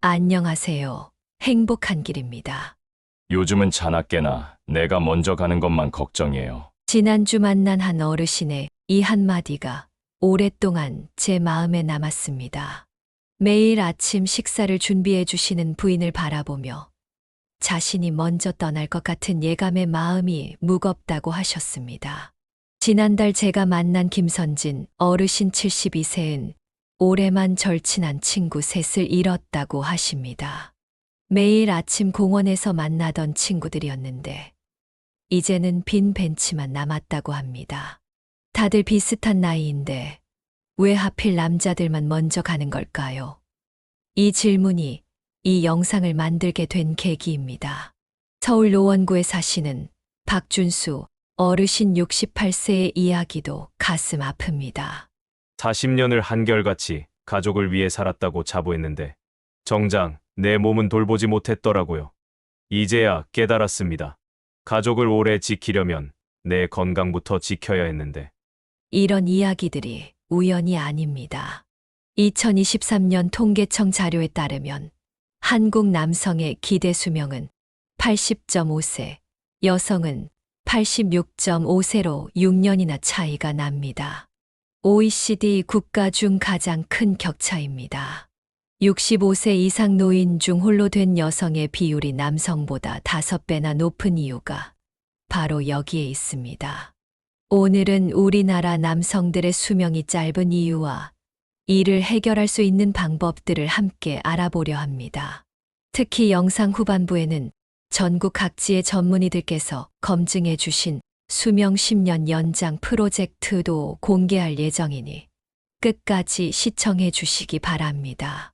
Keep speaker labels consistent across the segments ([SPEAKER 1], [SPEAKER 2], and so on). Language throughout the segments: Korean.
[SPEAKER 1] 안녕하세요. 행복한 길입니다.
[SPEAKER 2] 요즘은 자나깨나 내가 먼저 가는 것만 걱정이에요.
[SPEAKER 1] 지난주 만난 한 어르신의 이 한마디가 오랫동안 제 마음에 남았습니다. 매일 아침 식사를 준비해 주시는 부인을 바라보며 자신이 먼저 떠날 것 같은 예감의 마음이 무겁다고 하셨습니다. 지난달 제가 만난 김선진 어르신 72세는 올해만 절친한 친구 셋을 잃었다고 하십니다. 매일 아침 공원에서 만나던 친구들이었는데 이제는 빈 벤치만 남았다고 합니다. 다들 비슷한 나이인데 왜 하필 남자들만 먼저 가는 걸까요? 이 질문이 이 영상을 만들게 된 계기입니다. 서울 노원구에 사시는 박준수 어르신 68세의 이야기도 가슴 아픕니다.
[SPEAKER 3] 40년을 한결같이 가족을 위해 살았다고 자부했는데 정작 내 몸은 돌보지 못했더라고요. 이제야 깨달았습니다. 가족을 오래 지키려면 내 건강부터 지켜야 했는데
[SPEAKER 1] 이런 이야기들이 우연이 아닙니다. 2023년 통계청 자료에 따르면 한국 남성의 기대 수명은 80.5세, 여성은 86.5세로 6년이나 차이가 납니다. OECD 국가 중 가장 큰 격차입니다. 65세 이상 노인 중 홀로 된 여성의 비율이 남성보다 5배나 높은 이유가 바로 여기에 있습니다. 오늘은 우리나라 남성들의 수명이 짧은 이유와 이를 해결할 수 있는 방법들을 함께 알아보려 합니다. 특히 영상 후반부에는 전국 각지의 전문의들께서 검증해 주신 수명 10년 연장 프로젝트도 공개할 예정이니 끝까지 시청해 주시기 바랍니다.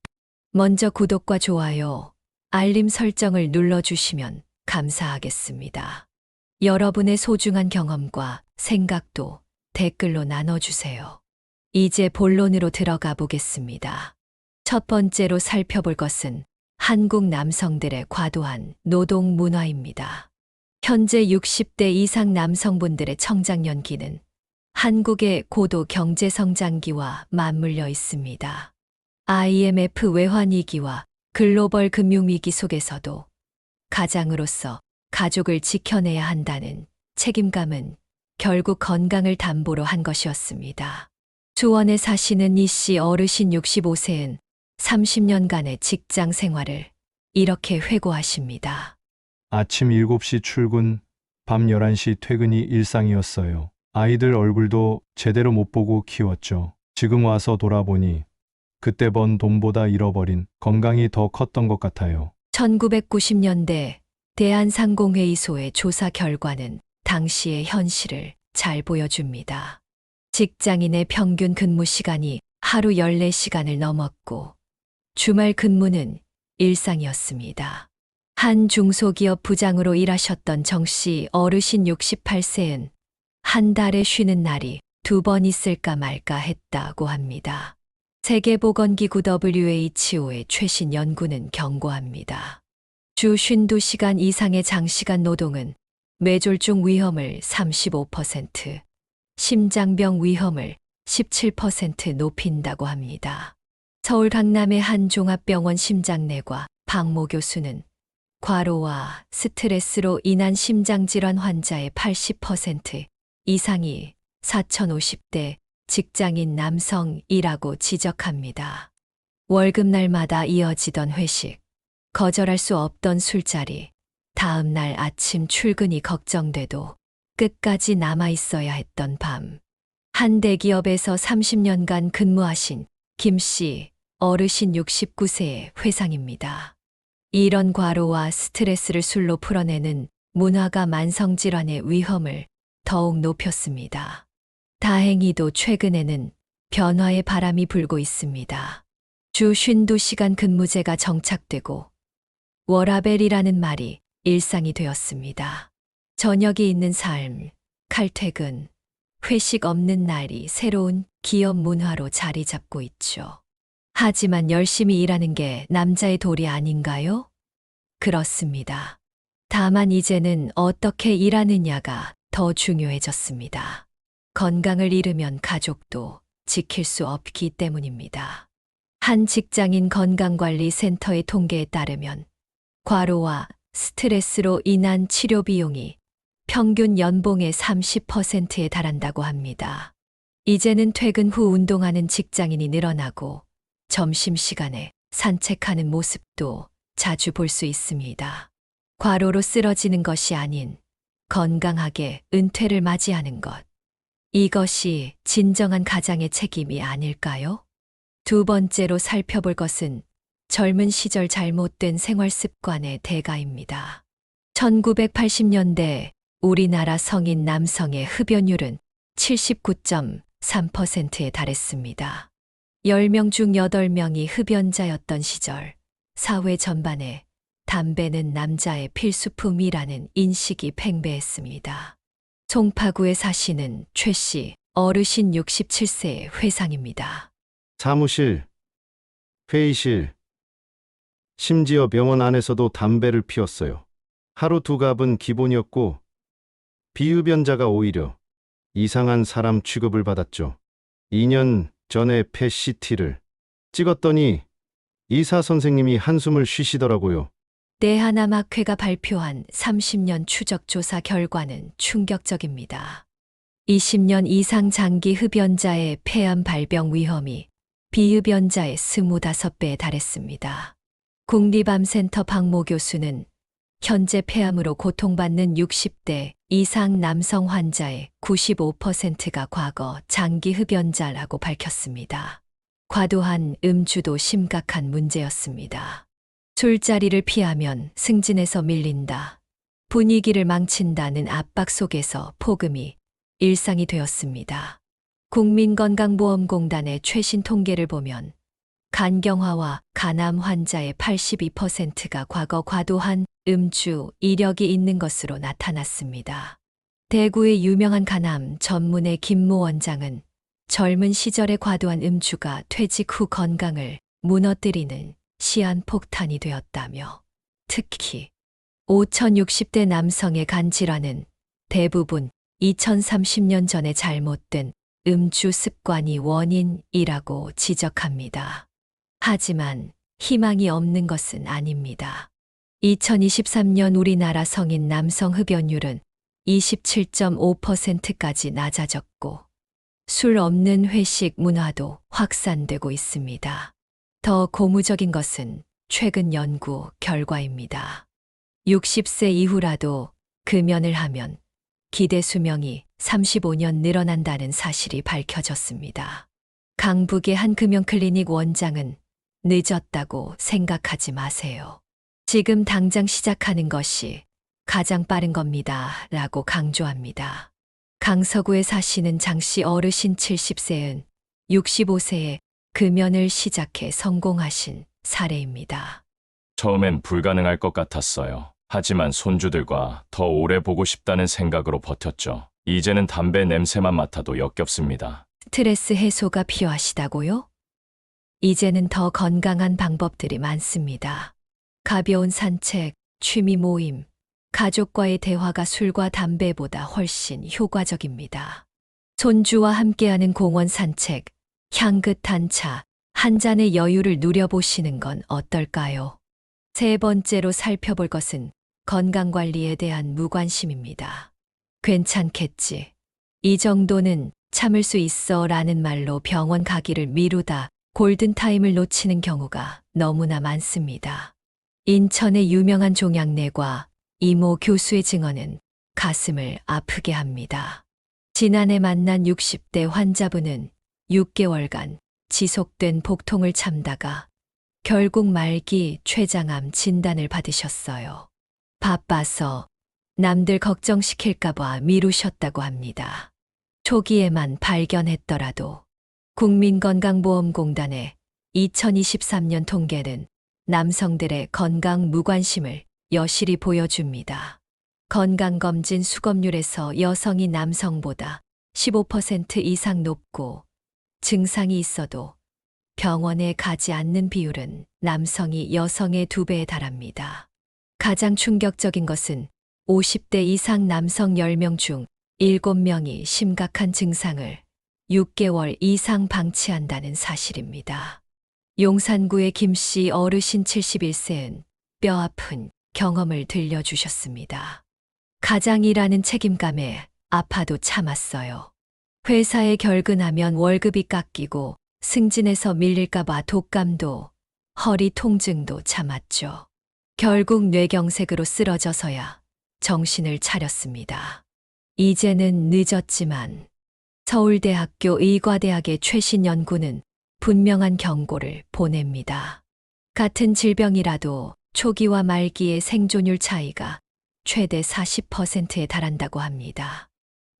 [SPEAKER 1] 먼저 구독과 좋아요, 알림 설정을 눌러주시면 감사하겠습니다. 여러분의 소중한 경험과 생각도 댓글로 나눠주세요. 이제 본론으로 들어가 보겠습니다. 첫 번째로 살펴볼 것은 한국 남성들의 과도한 노동 문화입니다. 현재 60대 이상 남성분들의 청장 연기는 한국의 고도 경제 성장기와 맞물려 있습니다. IMF 외환위기와 글로벌 금융위기 속에서도 가장으로서 가족을 지켜내야 한다는 책임감은 결국 건강을 담보로 한 것이었습니다. 수원에 사시는 이씨 어르신 65세는 30년간의 직장 생활을 이렇게 회고하십니다.
[SPEAKER 4] 아침 7시 출근, 밤 11시 퇴근이 일상이었어요. 아이들 얼굴도 제대로 못 보고 키웠죠. 지금 와서 돌아보니 그때 번 돈보다 잃어버린 건강이 더 컸던 것 같아요.
[SPEAKER 1] 1990년대 대한상공회의소의 조사 결과는 당시의 현실을 잘 보여줍니다. 직장인의 평균 근무 시간이 하루 14시간을 넘었고 주말 근무는 일상이었습니다. 한 중소기업 부장으로 일하셨던 정씨 어르신 68세는 한 달에 쉬는 날이 2번 있을까 말까 했다고 합니다. 세계보건기구 WHO의 최신 연구는 경고합니다. 주 52시간 이상의 장시간 노동은 뇌졸중 위험을 35%, 심장병 위험을 17% 높인다고 합니다. 서울 강남의 한 종합병원 심장내과 박모 교수는 과로와 스트레스로 인한 심장질환 환자의 80% 이상이 4050대 직장인 남성이라고 지적합니다. 월급날마다 이어지던 회식, 거절할 수 없던 술자리, 다음 날 아침 출근이 걱정돼도 끝까지 남아 있어야 했던 밤. 한 대기업에서 30년간 근무하신 김 씨, 어르신 69세의 회상입니다. 이런 과로와 스트레스를 술로 풀어내는 문화가 만성질환의 위험을 더욱 높였습니다. 다행히도 최근에는 변화의 바람이 불고 있습니다. 주 52시간 근무제가 정착되고 워라벨이라는 말이 일상이 되었습니다. 저녁이 있는 삶, 칼퇴근, 회식 없는 날이 새로운 기업 문화로 자리 잡고 있죠. 하지만 열심히 일하는 게 남자의 도리 아닌가요? 그렇습니다. 다만 이제는 어떻게 일하느냐가 더 중요해졌습니다. 건강을 잃으면 가족도 지킬 수 없기 때문입니다. 한 직장인 건강관리센터의 통계에 따르면 과로와 스트레스로 인한 치료 비용이 평균 연봉의 30%에 달한다고 합니다. 이제는 퇴근 후 운동하는 직장인이 늘어나고 점심시간에 산책하는 모습도 자주 볼 수 있습니다. 과로로 쓰러지는 것이 아닌 건강하게 은퇴를 맞이하는 것. 이것이 진정한 가장의 책임이 아닐까요? 두 번째로 살펴볼 것은 젊은 시절 잘못된 생활 습관의 대가입니다. 1980년대 우리나라 성인 남성의 흡연율은 79.3%에 달했습니다. 10명 중 8명이 흡연자였던 시절, 사회 전반에 담배는 남자의 필수품이라는 인식이 팽배했습니다. 송파구에 사시는 최 씨, 어르신 67세의 회상입니다.
[SPEAKER 5] 사무실, 회의실, 심지어 병원 안에서도 담배를 피웠어요. 하루 두 갑은 기본이었고 비흡연자가 오히려 이상한 사람 취급을 받았죠. 2년 전에 펫CT를 찍었더니 의사 선생님이 한숨을 쉬시더라고요.
[SPEAKER 1] 대한암학회가 발표한 30년 추적 조사 결과는 충격적입니다. 20년 이상 장기 흡연자의 폐암 발병 위험이 비흡연자의 25배에 달했습니다. 국립암센터 박모 교수는 현재 폐암으로 고통받는 60대 이상 남성 환자의 95%가 과거 장기 흡연자라고 밝혔습니다. 과도한 음주도 심각한 문제였습니다. 술자리를 피하면 승진에서 밀린다. 분위기를 망친다는 압박 속에서 폭음이 일상이 되었습니다. 국민건강보험공단의 최신 통계를 보면 간경화와 간암 환자의 82%가 과거 과도한 음주 이력이 있는 것으로 나타났습니다. 대구의 유명한 간암 전문의 김모 원장은 젊은 시절의 과도한 음주가 퇴직 후 건강을 무너뜨리는 시한폭탄이 되었다며, 특히 5060대 남성의 간 질환은 대부분 2030년 전에 잘못된 음주 습관이 원인이라고 지적합니다. 하지만 희망이 없는 것은 아닙니다. 2023년 우리나라 성인 남성 흡연율은 27.5%까지 낮아졌고 술 없는 회식 문화도 확산되고 있습니다. 더 고무적인 것은 최근 연구 결과입니다. 60세 이후라도 금연을 하면 기대 수명이 35년 늘어난다는 사실이 밝혀졌습니다. 강북의 한 금연클리닉 원장은 늦었다고 생각하지 마세요. 지금 당장 시작하는 것이 가장 빠른 겁니다. 라고 강조합니다. 강서구에 사시는 장씨 어르신 70세은 65세에 금연을 시작해 성공하신 사례입니다.
[SPEAKER 2] 처음엔 불가능할 것 같았어요. 하지만 손주들과 더 오래 보고 싶다는 생각으로 버텼죠. 이제는 담배 냄새만 맡아도 역겹습니다.
[SPEAKER 1] 스트레스 해소가 필요하시다고요? 이제는 더 건강한 방법들이 많습니다. 가벼운 산책, 취미 모임, 가족과의 대화가 술과 담배보다 훨씬 효과적입니다. 손주와 함께하는 공원 산책, 향긋한 차, 한 잔의 여유를 누려보시는 건 어떨까요? 세 번째로 살펴볼 것은 건강관리에 대한 무관심입니다. 괜찮겠지. 이 정도는 참을 수 있어 라는 말로 병원 가기를 미루다 골든타임을 놓치는 경우가 너무나 많습니다. 인천의 유명한 종양내과 이모 교수의 증언은 가슴을 아프게 합니다. 지난해 만난 60대 환자분은 6개월간 지속된 복통을 참다가 결국 말기 췌장암 진단을 받으셨어요. 바빠서 남들 걱정시킬까봐 미루셨다고 합니다. 초기에만 발견했더라도 국민건강보험공단의 2023년 통계는 남성들의 건강 무관심을 여실히 보여줍니다. 건강검진 수검률에서 여성이 남성보다 15% 이상 높고 증상이 있어도 병원에 가지 않는 비율은 남성이 여성의 2배에 달합니다. 가장 충격적인 것은 50대 이상 남성 10명 중 7명이 심각한 증상을 6개월 이상 방치한다는 사실입니다. 용산구의 김씨 어르신 71세는 뼈아픈 경험을 들려주셨습니다. 가장이라는 책임감에 아파도 참았어요. 회사에 결근하면 월급이 깎이고 승진해서 밀릴까봐 독감도 허리 통증도 참았죠. 결국 뇌경색으로 쓰러져서야 정신을 차렸습니다. 이제는 늦었지만 서울대학교 의과대학의 최신 연구는 분명한 경고를 보냅니다. 같은 질병이라도 초기와 말기의 생존율 차이가 최대 40%에 달한다고 합니다.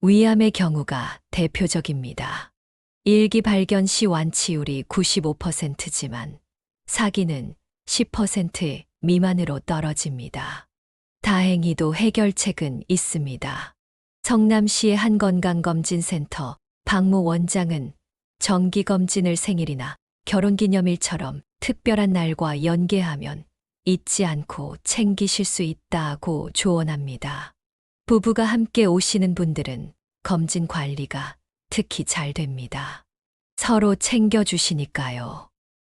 [SPEAKER 1] 위암의 경우가 대표적입니다. 일기 발견 시 완치율이 95%지만 사기는 10% 미만으로 떨어집니다. 다행히도 해결책은 있습니다. 성남시의 한 건강검진센터 박모 원장은 정기검진을 생일이나 결혼기념일처럼 특별한 날과 연계하면 잊지 않고 챙기실 수 있다고 조언합니다. 부부가 함께 오시는 분들은 검진 관리가 특히 잘 됩니다. 서로 챙겨주시니까요.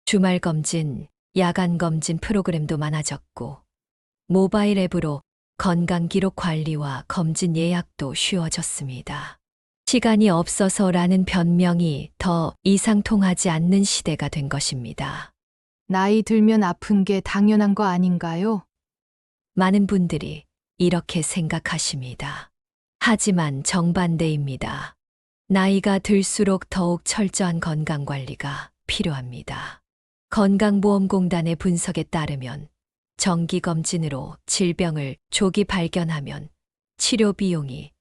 [SPEAKER 1] 주말 검진, 야간 검진 프로그램도 많아졌고, 모바일 앱으로 건강기록 관리와 검진 예약도 쉬워졌습니다. 시간이 없어서라는 변명이 더 이상 통하지 않는 시대가 된 것입니다.
[SPEAKER 6] 나이 들면 아픈 게 당연한 거 아닌가요?
[SPEAKER 1] 많은 분들이 이렇게 생각하십니다. 하지만 정반대입니다. 나이가 들수록 더욱 철저한 건강관리가 필요합니다. 건강보험공단의 분석에 따르면 정기검진으로 질병을 조기 발견하면 치료 비용이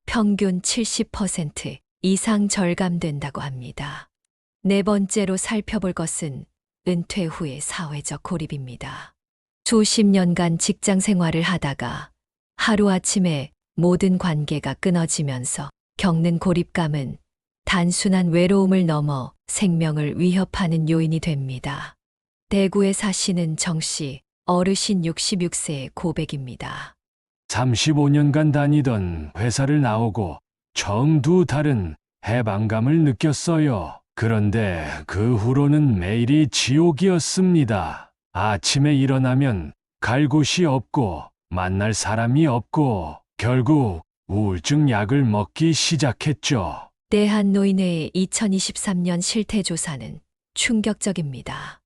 [SPEAKER 1] 평균 70% 이상 절감된다고 합니다. 네 번째로 살펴볼 것은 은퇴 후의 사회적 고립입니다. 수십 년간 직장 생활을 하다가 하루아침에 모든 관계가 끊어지면서 겪는 고립감은 단순한 외로움을 넘어 생명을 위협하는 요인이 됩니다. 대구에 사시는 정씨 어르신 66세의 고백입니다.
[SPEAKER 7] 35년간 다니던 회사를 나오고 처음 두 달은 해방감을 느꼈어요. 그런데 그 후로는 매일이 지옥이었습니다. 아침에 일어나면 갈 곳이 없고 만날 사람이 없고 결국 우울증 약을 먹기 시작했죠.
[SPEAKER 1] 대한노인회의 2023년 실태조사는 충격적입니다.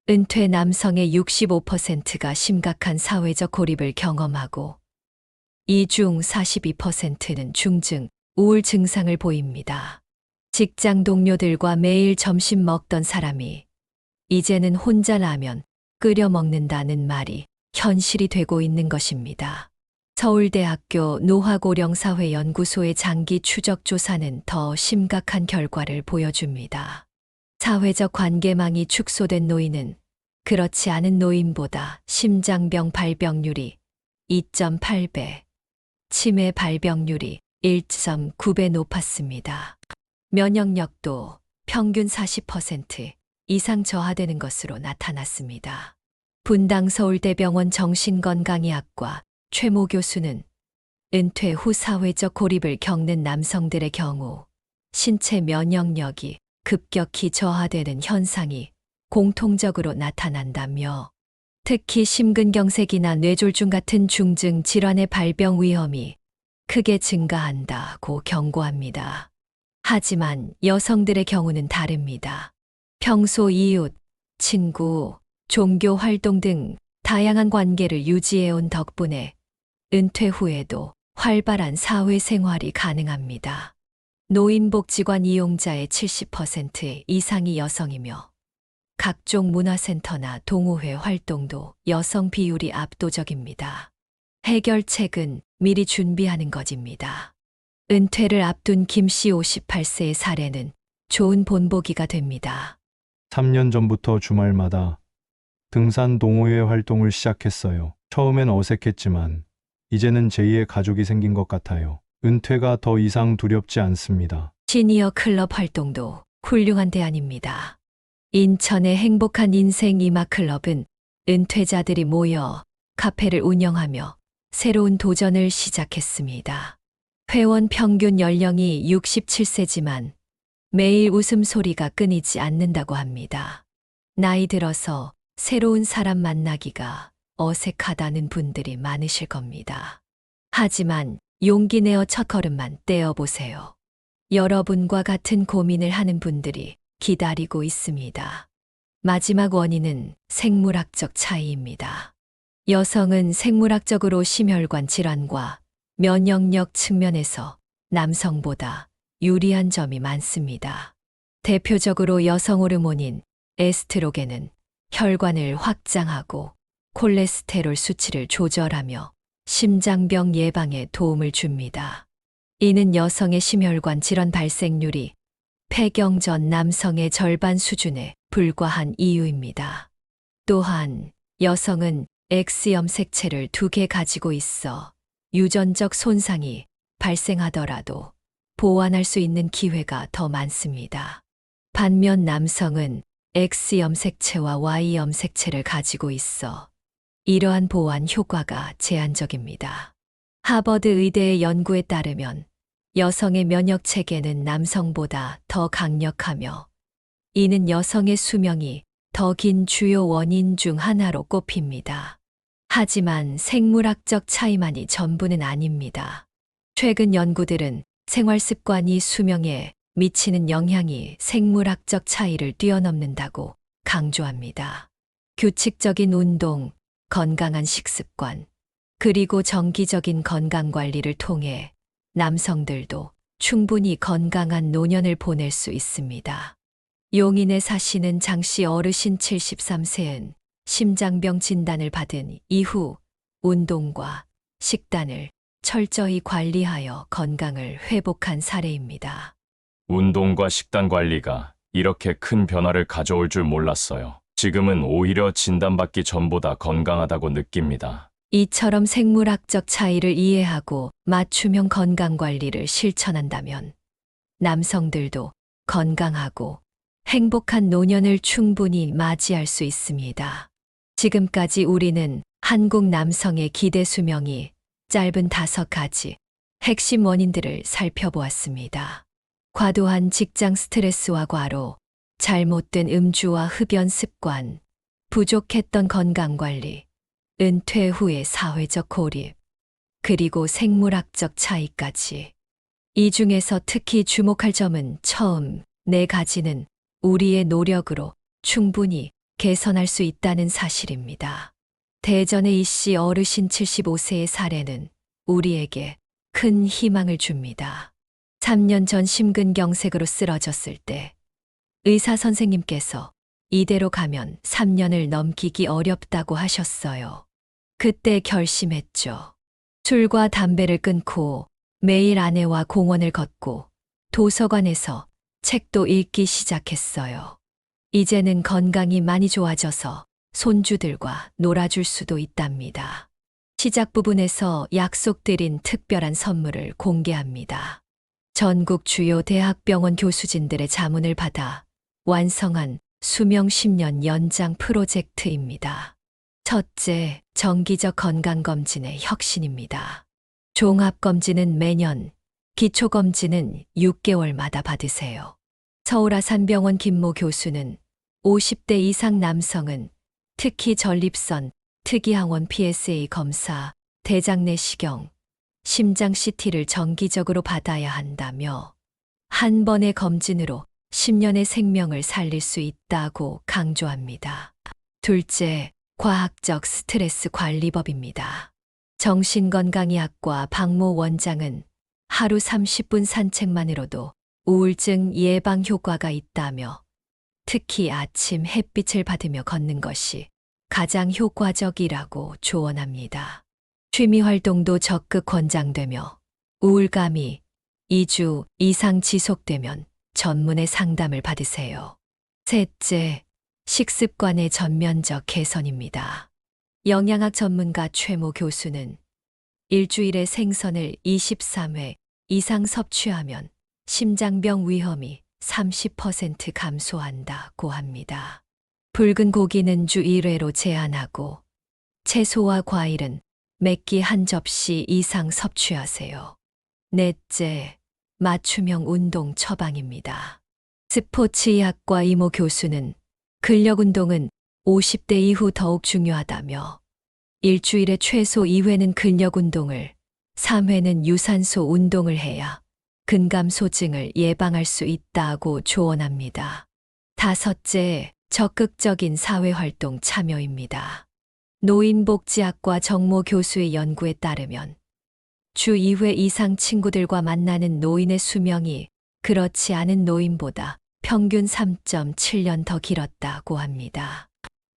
[SPEAKER 1] 은퇴 남성의 65%가 심각한 사회적 고립을 경험하고 이 중 42%는 중증 우울 증상을 보입니다. 직장 동료들과 매일 점심 먹던 사람이 이제는 혼자 라면 끓여 먹는다는 말이 현실이 되고 있는 것입니다. 서울대학교 노화고령사회연구소의 장기 추적 조사는 더 심각한 결과를 보여줍니다. 사회적 관계망이 축소된 노인은 그렇지 않은 노인보다 심장병 발병률이 2.8배, 치매 발병률이 1.9배 높았습니다. 면역력도 평균 40% 이상 저하되는 것으로 나타났습니다. 분당 서울대병원 정신건강의학과 최모 교수는 은퇴 후 사회적 고립을 겪는 남성들의 경우 신체 면역력이 급격히 저하되는 현상이 공통적으로 나타난다며 특히 심근경색이나 뇌졸중 같은 중증 질환의 발병 위험이 크게 증가한다고 경고합니다. 하지만 여성들의 경우는 다릅니다. 평소 이웃, 친구, 종교 활동 등 다양한 관계를 유지해온 덕분에 은퇴 후에도 활발한 사회생활이 가능합니다. 노인복지관 이용자의 70% 이상이 여성이며 각종 문화센터나 동호회 활동도 여성 비율이 압도적입니다. 해결책은 미리 준비하는 것입니다. 은퇴를 앞둔 김씨 58세의 사례는 좋은 본보기가 됩니다.
[SPEAKER 4] 3년 전부터 주말마다 등산 동호회 활동을 시작했어요. 처음엔 어색했지만 이제는 제2의 가족이 생긴 것 같아요. 은퇴가 더 이상 두렵지 않습니다.
[SPEAKER 1] 시니어 클럽 활동도 훌륭한 대안입니다. 인천의 행복한 인생 이마클럽은 은퇴자들이 모여 카페를 운영하며 새로운 도전을 시작했습니다. 회원 평균 연령이 67세지만 매일 웃음소리가 끊이지 않는다고 합니다. 나이 들어서 새로운 사람 만나기가 어색하다는 분들이 많으실 겁니다. 하지만 용기 내어 첫걸음만 떼어보세요. 여러분과 같은 고민을 하는 분들이 기다리고 있습니다. 마지막 원인은 생물학적 차이입니다. 여성은 생물학적으로 심혈관 질환과 면역력 측면에서 남성보다 유리한 점이 많습니다. 대표적으로 여성 호르몬인 에스트로겐은 혈관을 확장하고 콜레스테롤 수치를 조절하며 심장병 예방에 도움을 줍니다. 이는 여성의 심혈관 질환 발생률이 폐경 전 남성의 절반 수준에 불과한 이유입니다. 또한 여성은 X염색체를 2개 가지고 있어 유전적 손상이 발생하더라도 보완할 수 있는 기회가 더 많습니다. 반면 남성은 X염색체와 Y염색체를 가지고 있어 이러한 보완 효과가 제한적입니다. 하버드 의대의 연구에 따르면 여성의 면역 체계는 남성보다 더 강력하며 이는 여성의 수명이 더 긴 주요 원인 중 하나로 꼽힙니다. 하지만 생물학적 차이만이 전부는 아닙니다. 최근 연구들은 생활 습관이 수명에 미치는 영향이 생물학적 차이를 뛰어넘는다고 강조합니다. 규칙적인 운동, 건강한 식습관, 그리고 정기적인 건강관리를 통해 남성들도 충분히 건강한 노년을 보낼 수 있습니다. 용인에 사시는 장씨 어르신 73세은 심장병 진단을 받은 이후 운동과 식단을 철저히 관리하여 건강을 회복한 사례입니다.
[SPEAKER 2] 운동과 식단 관리가 이렇게 큰 변화를 가져올 줄 몰랐어요. 지금은 오히려 진단받기 전보다 건강하다고 느낍니다.
[SPEAKER 1] 이처럼 생물학적 차이를 이해하고 맞춤형 건강관리를 실천한다면 남성들도 건강하고 행복한 노년을 충분히 맞이할 수 있습니다. 지금까지 우리는 한국 남성의 기대 수명이 짧은 5가지 핵심 원인들을 살펴보았습니다. 과도한 직장 스트레스와 과로, 잘못된 음주와 흡연 습관, 부족했던 건강관리, 은퇴 후의 사회적 고립, 그리고 생물학적 차이까지. 이 중에서 특히 주목할 점은 처음 4가지는 우리의 노력으로 충분히 개선할 수 있다는 사실입니다. 대전의 이씨 어르신 75세의 사례는 우리에게 큰 희망을 줍니다. 3년 전 심근경색으로 쓰러졌을 때 의사 선생님께서 이대로 가면 3년을 넘기기 어렵다고 하셨어요. 그때 결심했죠. 술과 담배를 끊고 매일 아내와 공원을 걷고 도서관에서 책도 읽기 시작했어요. 이제는 건강이 많이 좋아져서 손주들과 놀아줄 수도 있답니다. 시작 부분에서 약속드린 특별한 선물을 공개합니다. 전국 주요 대학병원 교수진들의 자문을 받아 완성한 수명 10년 연장 프로젝트입니다. 첫째, 정기적 건강검진의 혁신입니다. 종합검진은 매년, 기초검진은 6개월마다 받으세요. 서울아산병원 김모 교수는 50대 이상 남성은 특히 전립선, 특이항원 PSA 검사, 대장 내시경, 심장 CT를 정기적으로 받아야 한다며 한 번의 검진으로 10년의 생명을 살릴 수 있다고 강조합니다. 둘째, 과학적 스트레스 관리법입니다. 정신건강의학과 박모 원장은 하루 30분 산책만으로도 우울증 예방 효과가 있다며 특히 아침 햇빛을 받으며 걷는 것이 가장 효과적이라고 조언합니다. 취미 활동도 적극 권장되며 우울감이 2주 이상 지속되면 전문의 상담을 받으세요. 셋째, 식습관의 전면적 개선입니다. 영양학 전문가 최모 교수는 일주일에 생선을 23회 이상 섭취하면 심장병 위험이 30% 감소한다고 합니다. 붉은 고기는 주 1회로 제한하고 채소와 과일은 매끼 1접시 이상 섭취하세요. 넷째, 맞춤형 운동 처방입니다. 스포츠의학과 이모 교수는 근력 운동은 50대 이후 더욱 중요하다며 일주일에 최소 2회는 근력 운동을, 3회는 유산소 운동을 해야 근감소증을 예방할 수 있다고 조언합니다. 다섯째, 적극적인 사회활동 참여입니다. 노인복지학과 정모 교수의 연구에 따르면 주 2회 이상 친구들과 만나는 노인의 수명이 그렇지 않은 노인보다 평균 3.7년 더 길었다고 합니다.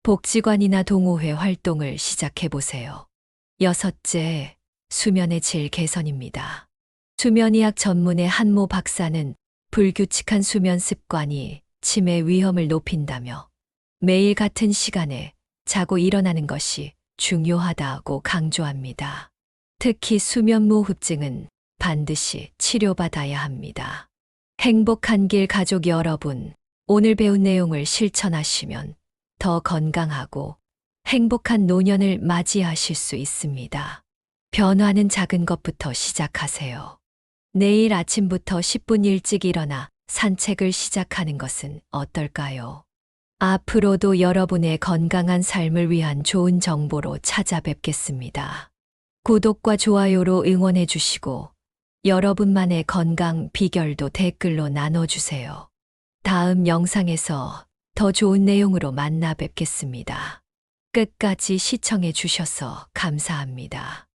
[SPEAKER 1] 복지관이나 동호회 활동을 시작해 보세요. 여섯째, 수면의 질 개선입니다. 수면의학 전문의 한모 박사는 불규칙한 수면 습관이 치매 위험을 높인다며 매일 같은 시간에 자고 일어나는 것이 중요하다고 강조합니다. 특히 수면무호흡증은 반드시 치료받아야 합니다. 행복한 길 가족 여러분, 오늘 배운 내용을 실천하시면 더 건강하고 행복한 노년을 맞이하실 수 있습니다. 변화는 작은 것부터 시작하세요. 내일 아침부터 10분 일찍 일어나 산책을 시작하는 것은 어떨까요? 앞으로도 여러분의 건강한 삶을 위한 좋은 정보로 찾아뵙겠습니다. 구독과 좋아요로 응원해 주시고 여러분만의 건강 비결도 댓글로 나눠주세요. 다음 영상에서 더 좋은 내용으로 만나 뵙겠습니다. 끝까지 시청해 주셔서 감사합니다.